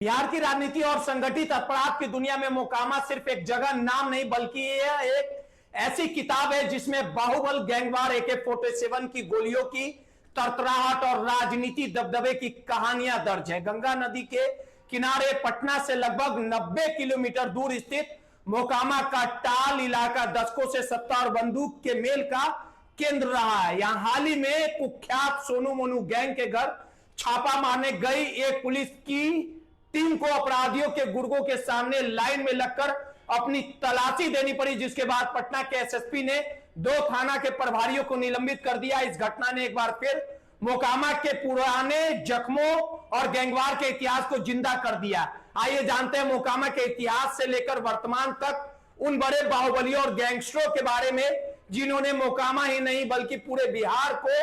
बिहार की राजनीति और संगठित अपराध की दुनिया में मोकामा सिर्फ एक जगह नाम नहीं बल्कि यह एक ऐसी किताब है जिसमें बाहुबल, गैंगवार, AK-47 की गोलियों की तरतराहट और राजनीति दबदबे की कहानियां दर्ज है। गंगा नदी के किनारे पटना से लगभग 90 किलोमीटर दूर स्थित मोकामा का टाल इलाका दशकों से सत्ता और बंदूक के मेल का केंद्र रहा है। यहां हाल ही में कुख्यात सोनू मोनू गैंग के घर छापा मारने गई एक पुलिस की टीम को अपराधियों के गुर्गों के सामने लाइन में लगकर अपनी तलाशी देनी पड़ी, जिसके बाद पटना के SSP ने 2 थाना के प्रभारियों को निलंबित कर दिया। इस घटना ने एक बार फिर मोकामा के पुराने जख्मों और गैंगवार के इतिहास को जिंदा कर दिया। आइए जानते हैं मोकामा के इतिहास से लेकर वर्तमान तक उन बड़े बाहुबलियों और गैंगस्टरों के बारे में जिन्होंने मोकामा ही नहीं बल्कि पूरे बिहार को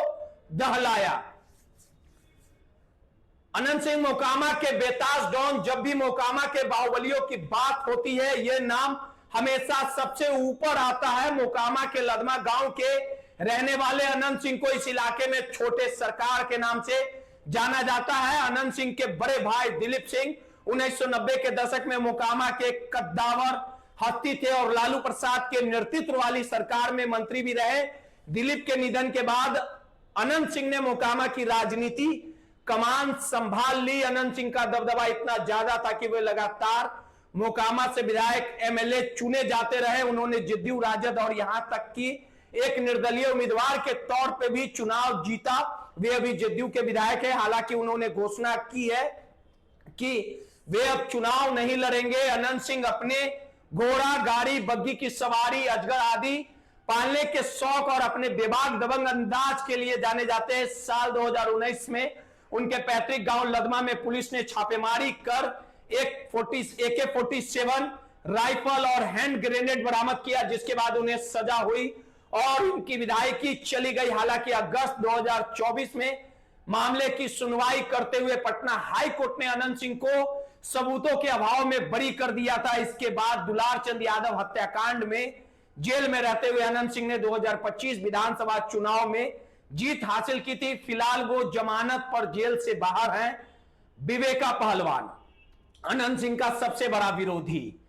दहलाया। अनंत सिंह मोकामा के बेताज डॉन। जब भी मोकामा के बाहुबलियों की बात होती है यह नाम हमेशा सबसे ऊपर आता है। मोकामा के लदमा गांव के रहने वाले अनंत सिंह को इस इलाके में छोटे सरकार के नाम से जाना जाता है। अनंत सिंह के बड़े भाई दिलीप सिंह 1990 के दशक में मोकामा के कद्दावर हस्ती थे और लालू प्रसाद के नेतृत्व वाली सरकार में मंत्री भी रहे। दिलीप के निधन के बाद अनंत सिंह ने मोकामा की राजनीति कमान संभाल ली। अनंत सिंह का दबदबा इतना ज्यादा था कि वे लगातार मोकामा से विधायक MLA चुने जाते रहे। उन्होंने जदयू, राजद और यहां तक कि एक निर्दलीय उम्मीदवार के तौर पे भी चुनाव जीता। वे अभी जदयू के विधायक है। हालांकि उन्होंने घोषणा की है कि वे अब चुनाव नहीं लड़ेंगे। अनंत सिंह अपने घोड़ा, गाड़ी, बग्गी की सवारी, अजगर आदि पालने के शौक और अपने बेबाक दबंग अंदाज के लिए जाने जाते हैं। साल 2019 में उनके पैतृक गांव लदमा में पुलिस ने छापेमारी कर एक AK-47 राइफल और हैंड ग्रेनेड बरामद किया, जिसके बाद उन्हें सजा हुई और उनकी विधायकी चली गई। हालांकि अगस्त 2024 में मामले की सुनवाई करते हुए पटना हाई कोर्ट ने अनंत सिंह को सबूतों के अभाव में बरी कर दिया था। इसके बाद दुलार चंद यादव हत्याकांड में जेल में रहते हुए अनंत सिंह ने 2025 विधानसभा चुनाव में जीत हासिल की थी। फिलहाल वो जमानत पर जेल से बाहर हैं। विवेका पहलवान अनंत सिंह का सबसे बड़ा विरोधी।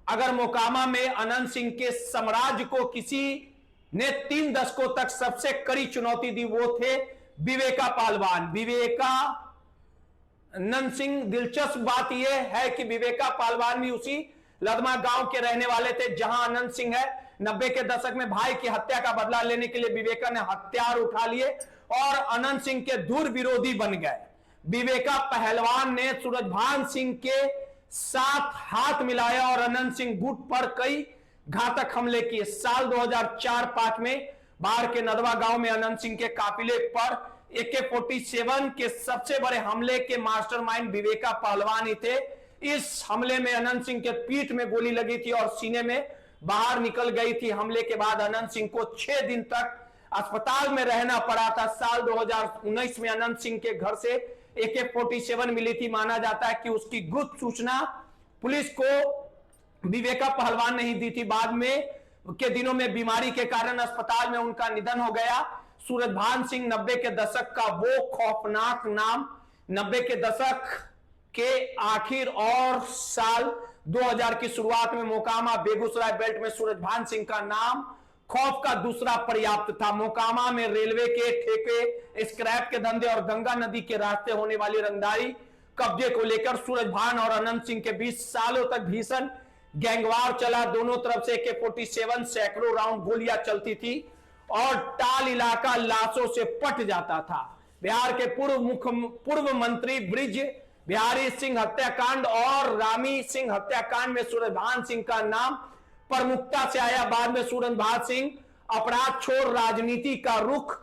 अगर मोकामा में अनंत सिंह के साम्राज्य को किसी ने 3 दशकों तक सबसे कड़ी चुनौती दी वो थे विवेका पहलवान। विवेका अनंत सिंह, दिलचस्प बात यह है कि विवेका पहलवान भी उसी लदमा गांव के रहने वाले थे जहां अनंत सिंह है। 90 के दशक में भाई की हत्या का बदला लेने के लिए विवेका ने हथियार उठा लिए और अनंत सिंह के दूर विरोधी बन गए। विवेका पहलवान ने सूरजभान सिंह के साथ हाथ मिलाया और अनंत सिंह गुट पर कई घातक हमले किए। साल 2004-5 में बाढ़ के नदवा गांव में अनंत सिंह के काफिले पर AK-47 के सबसे बड़े हमले के मास्टरमाइंड विवेका पहलवान ही थे। इस हमले में अनंत सिंह के पीठ में गोली लगी थी और सीने में बाहर निकल गई थी। हमले के बाद अनंत सिंह को 6 दिन तक अस्पताल में रहना पड़ा था। साल 2019 में अनंत सिंह के घर से AK-47 मिली थी। माना जाता है कि उसकी गुप्त सूचना पुलिस को विवेका पहलवान ने ही दी थी। बाद में के दिनों में बीमारी के कारण अस्पताल में उनका निधन हो गया। सूरजभान सिंह 90 के दशक का वो खौफनाक नाम। 90 के दशक के आखिर और साल 2000 की शुरुआत में मोकामा बेगूसराय बेल्ट में सूरजभान सिंह का नाम खौफ का दूसरा पर्याप्त था। मोकामा में रेलवे के ठेके, स्क्रैप के धंधे और गंगा नदी के रास्ते होने वाली रंगदारी कब्जे को लेकर सूरजभान और अनंत सिंह के बीच सालों तक भीषण गैंगवार चला। दोनों तरफ से AK-47 सैकड़ों राउंड गोलियां चलती थी और टाल इलाका लाशों से पट जाता था। बिहार के पूर्व मंत्री ब्रिज बिहारी सिंह हत्याकांड और रामी सिंह हत्याकांड में सूरजभान सिंह का नाम प्रमुखता से आया। बाद में सूरजभान सिंह अपराध छोड़ राजनीति का रुख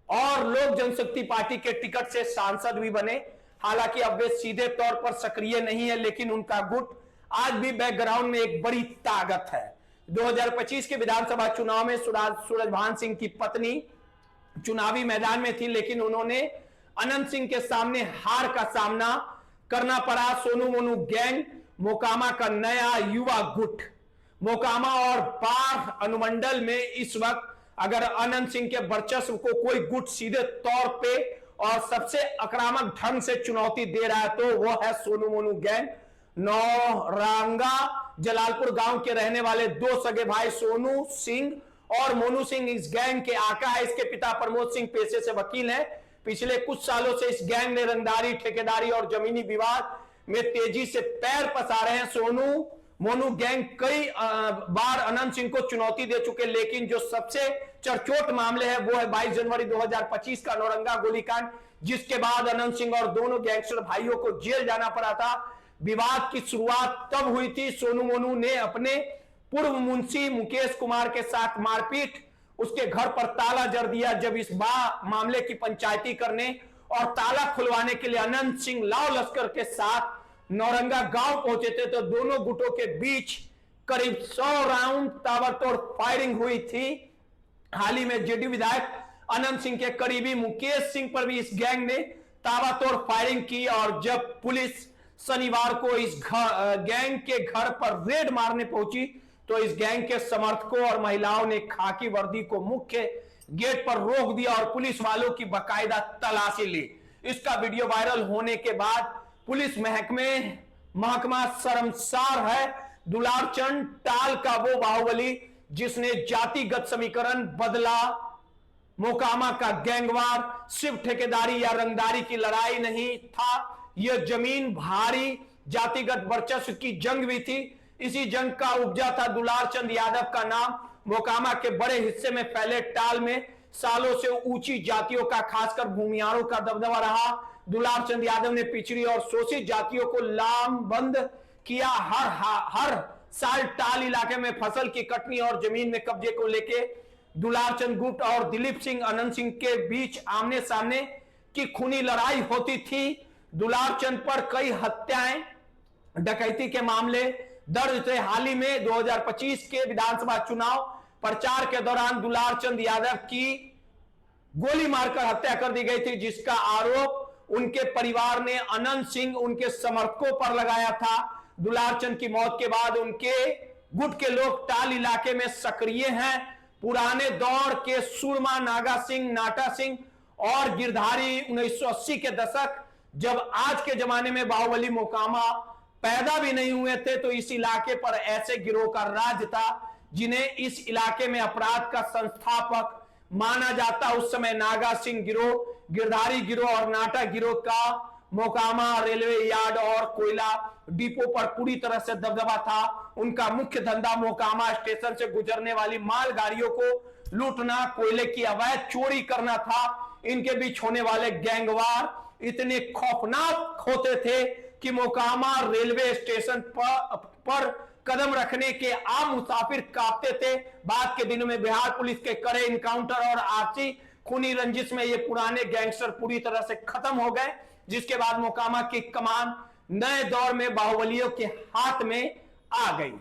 और लोक जनशक्ति पार्टी के टिकट से सांसद भी बने। हालांकि अब वे सीधे तौर पर सक्रिय नहीं है, लेकिन उनका गुट आज भी बैकग्राउंड में एक बड़ी ताकत है। 2025 के विधानसभा चुनाव में सूरजभान सिंह की पत्नी चुनावी मैदान में थी, लेकिन उन्होंने अनंत सिंह के सामने हार का सामना करना पड़ा। सोनू मोनू गैंग मोकामा का नया युवा गुट। मोकामा और बाढ़ अनुमंडल में इस वक्त अगर अनंत सिंह के वर्चस्व को कोई गुट सीधे तौर पे और सबसे आक्रामक ढंग से चुनौती दे रहा है, तो वो है सोनू मोनू गैंग। नौरंगा जलालपुर गांव के रहने वाले दो सगे भाई सोनू सिंह और मोनू सिंह इस गैंग के आका है। इसके पिता प्रमोद सिंह पेशे से वकील हैं। पिछले कुछ सालों से इस गैंग ने रंगदारी, ठेकेदारी और जमीनी विवाद में तेजी से पैर पसारे हैं। सोनू मोनू गैंग कई बार अनंत सिंह को चुनौती दे चुके, लेकिन जो सबसे चरचोट मामले है वो है 22 जनवरी 2025 का नौरंगा गोलीकांड, जिसके बाद अनंत सिंह और दोनों गैंगस्टर भाइयों को जेल जाना पड़ा था। विवाद की शुरुआत तब हुई थी, सोनू मोनू ने अपने पूर्व मुंशी मुकेश कुमार के साथ मारपीट, उसके घर पर ताला जड़ दिया। जब इस मामले की पंचायती करने और ताला खुलवाने के लिए अनंत सिंह लाव लश्कर के साथ नौरंगा गांव पहुंचे थे, तो दोनों गुटों के बीच करीब 100 राउंड ताबड़तोड़ फायरिंग हुई थी। हाल ही में जेडीयू विधायक अनंत सिंह के करीबी मुकेश सिंह पर भी इस गैंग ने ताबड़तोड़ फायरिंग की, और जब पुलिस शनिवार को इस गैंग के घर पर रेड मारने पहुंची, तो इस गैंग के समर्थकों और महिलाओं ने खाकी वर्दी को मुख्य गेट पर रोक दिया और पुलिस वालों की बाकायदा तलाशी ली। इसका वीडियो वायरल होने के बाद पुलिस महकमा शर्मसार है। दुलारचंद टाल का वो बाहुबली जिसने जातिगत समीकरण बदला, मोकामा का गैंगवार सिर्फ ठेकेदारी या रंगदारी की लड़ाई नहीं था, यह जमीन भारी जातिगत वर्चस्व की जंग भी थी। इसी जंग का उपजा था दुलारचंद यादव का नाम। मोकामा के बड़े हिस्से में फैले टाल में सालों से ऊंची जातियों का, खासकर भूमियारों का दबदबा रहा। दुलारचंद यादव ने पिछड़ी और शोषित जातियों को लामबंद किया। हर साल टाल इलाके में फसल की कटनी और जमीन में कब्जे को लेके दुलारचंद गुट और दिलीप सिंह अनंत सिंह के बीच आमने सामने की खूनी लड़ाई होती थी। दुलारचंद पर कई हत्याएं, डकैती के मामले दर्ज थे। हाल ही में 2025 के विधानसभा चुनाव प्रचार के दौरान दुलारचंद यादव की गोली मारकर हत्या कर दी गई थी, जिसका आरोप उनके परिवार ने अनंत सिंह उनके समर्थकों पर लगाया था। दुलारचंद की मौत के बाद उनके गुट के लोग टाल इलाके में सक्रिय हैं। पुराने दौर के सुरमा, नागा सिंह, नाटा सिंह और गिरधारी 1980 के दशक, जब आज के जमाने में बाहुबली मोकामा पैदा भी नहीं हुए थे, तो इस इलाके पर ऐसे गिरोह का राज था जिन्हें इस इलाके में अपराध का संस्थापक माना जाता। उस समय नागा सिंह गिरोह, गिरधारी गिरोह और नाटा गिरोह का मोकामा रेलवे यार्ड और कोयला डिपो पर पूरी तरह से दबदबा था। उनका मुख्य धंधा मोकामा स्टेशन से गुजरने वाली मालगाड़ियों को लूटना, कोयले की अवैध चोरी करना था। इनके बीच होने वाले गैंगवार इतने खौफनाक होते थे कि मोकामा रेलवे स्टेशन पर कदम रखने के आम मुसाफिर कांपते थे। बाद के दिनों में बिहार पुलिस के कड़े इनकाउंटर और आपसी खूनी रंजिश में ये पुराने गैंगस्टर पूरी तरह से खत्म हो गए, जिसके बाद मोकामा की कमान नए दौर में बाहुबलियों के हाथ में आ गई।